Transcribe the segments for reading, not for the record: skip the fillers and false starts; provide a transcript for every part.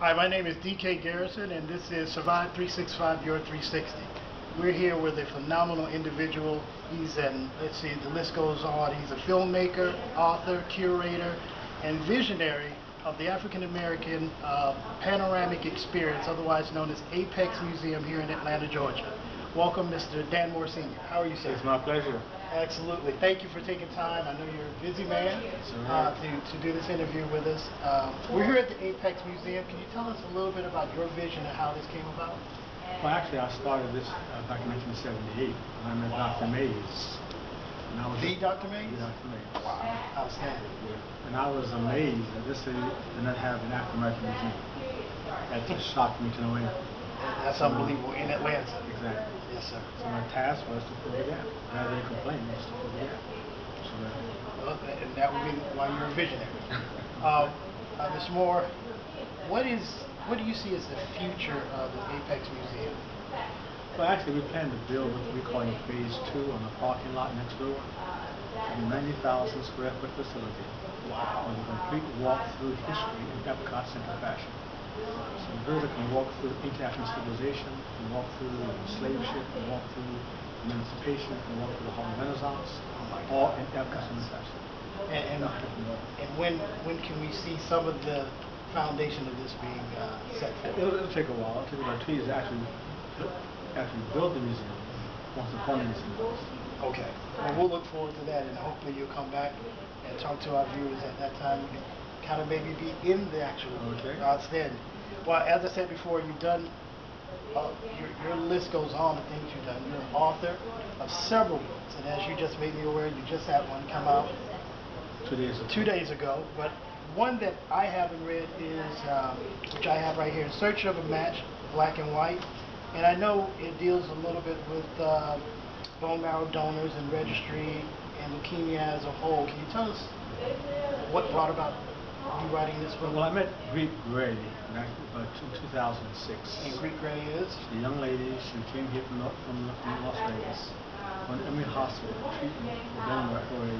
Hi, my name is DK Garrison, and this is Survive 365 Your 360. We're here with a phenomenal individual. He's an, let's see, the list goes on. He's a filmmaker, author, curator, and visionary of the African American Panoramic experience, otherwise known as Apex Museum here in Atlanta, Georgia. Welcome, Mr. Dan Moore Sr. How are you, sir? It's my pleasure. Absolutely. Thank you for taking time. I know you're a busy man to do this interview with us. We're here at the Apex Museum. Can you tell us a little bit about your vision of how this came about? Well, actually, I started this back in 1978 when I met Dr. Mays. And I was Dr. Mays? Dr. Mays. Wow, outstanding. Yeah. And I was amazed that this city did not have an African American museum. That just shocked me to no end. That's unbelievable. In Atlanta. Exactly. Yes, sir. So my task was to fill the gap. Rather than complain, was to fill the gap. Well, and that would be why you're a visionary. Mr. Moore, what do you see as the future of the Apex Museum? Well, actually, we plan to build what we're calling phase 2 on the parking lot next door. A 90,000 square foot facility. Wow. With a complete walk through history in Epcot Center fashion. So the visitor can walk through international civilization, can walk through the slave ship, can walk through emancipation, can walk through the Harlem Renaissance, all in Epcot Center fashion. And when can we see some of the foundation of this being set forth? It'll take a while. It'll take about 2 years to actually build the museum once the funding is in place. Okay. Well, we'll look forward to that, and hopefully you'll come back and talk to our viewers at that time. You can kind of maybe be in the actual outstanding. Well, as I said before, you've done, your list goes on of things you've done. You're an author of several books, and as you just made me aware, you just had one come out 2 days ago. 2 days ago. But one that I haven't read is, which I have right here, In Search of a Match, Black and White. And I know it deals a little bit with bone marrow donors and registry and leukemia as a whole. Can you tell us what brought about you writing this book? Well, I met Greek Gray back in 2006. And Greek Gray is? She's a young lady. She came here from Las Vegas on Emory Hospital treatment for a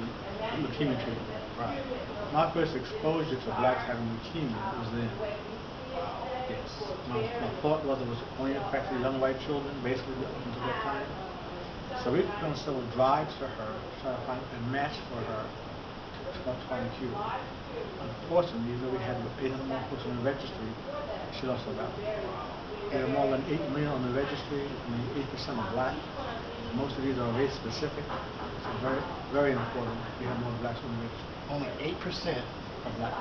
leukemia treatment. Right. My first exposure to blacks having leukemia was then. Yes. My thought was it was only affecting young white children, basically up until that time. So we went on several drives for her, to try to find a match for her to find a cure. Unfortunately, even though we had 800 more books on the registry, she lost her battle. There are more than 8 million on the registry, and 8% are black. Most of these are race specific, so very, very important. We have more blacks on the registry. Only 8% of black.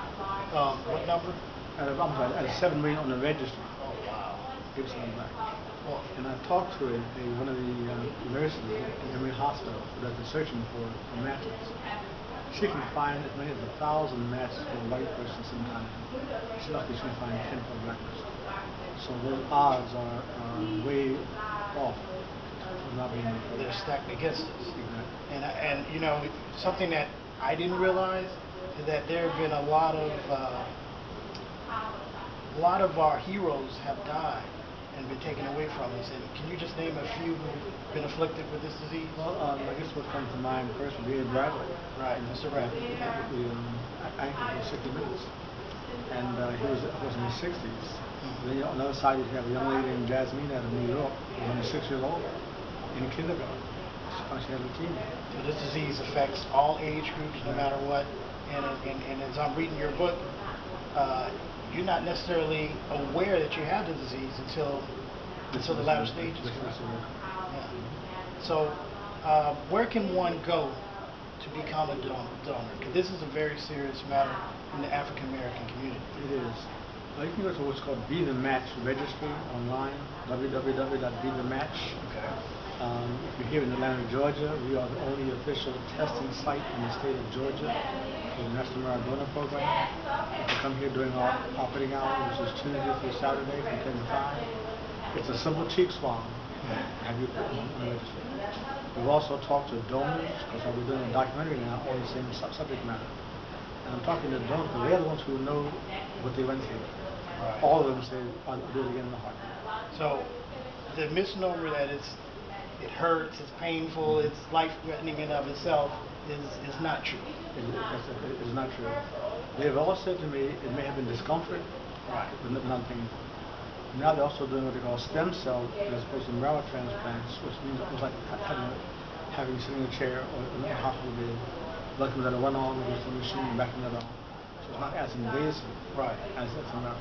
What number? I'm sorry, at 7 million on the registry. Oh, wow. 8% black. Well, and I talked to one of the nurses in Emory Hospital that is searching for matches. She can find as many as 1,000 matches for a white person sometimes. She's lucky she can find 10 for a black person. So those odds are way off. Not being they're stacked against us. Exactly. And you know, something that I didn't realize is that there have been a lot of our heroes have died and been taken away from us. And can you just name a few who've been afflicted with this disease? Well, I guess what comes to mind first would be Bradley. Right, Mr. Bradley. The ankle for 60 minutes. And he was in his 60s. Mm-hmm. Then on the other side, you have a young lady named Jasmine out of New York, who was only 6 years old, in kindergarten. She had leukemia. So this disease affects all age groups, no matter what. And as I'm reading your book, you're not necessarily aware that you have the disease until the latter stages. Yeah. So where can one go to become a donor? Because this is a very serious matter in the African American community. It is. You can go to what's called Be the Match registry online, www.bethematch. Okay. If you're here in Atlanta, Georgia, we are the only official testing site in the state of Georgia for the National Marrow Donor Program. You can come here during our operating hours, which is Tuesday through Saturday from 10 to 5. It's a simple cheek swab. Have you put on the registry? We've also talked to donors, because we're doing a documentary now on the same subject matter. And I'm talking to donors because they're the ones who know what they went through. Right. All of them say, I'll do it again in the heartbeat. So the misnomer that it hurts, it's painful, it's life-threatening in of itself is not true. It's not true. They've all said to me it may have been discomfort, Right. We're not paying for it. Now they're also doing what they call stem cell as opposed to marrow transplants, which means it was like having you sitting in a chair or in a hospital bed, looking at one arm and just a machine and back another arm. So it's not as invasive Right. as a marrow.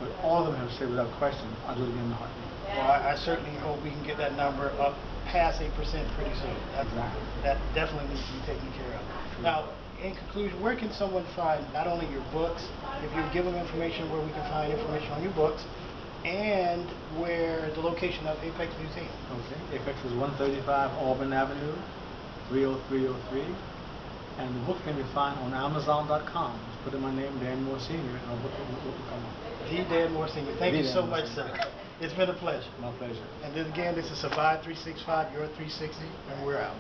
But all of them have said without question, I'll do it again in a heartbeat. Well, I certainly hope we can get that number up past 8% pretty soon. Exactly. That definitely needs to be taken care of. Now, in conclusion, where can someone find not only your books, if you give them information where we can find information on your books, and where the location of Apex Museum? Okay, Apex is 135 Auburn Avenue, 30303. And the book can be found on Amazon.com. Just put in my name, Dan Moore Sr., and our book will come up. D. Dan Moore Sr. Thank you so much, sir. It's been a pleasure. My pleasure. And then again, this is Survive 365, Your 360, and we're out.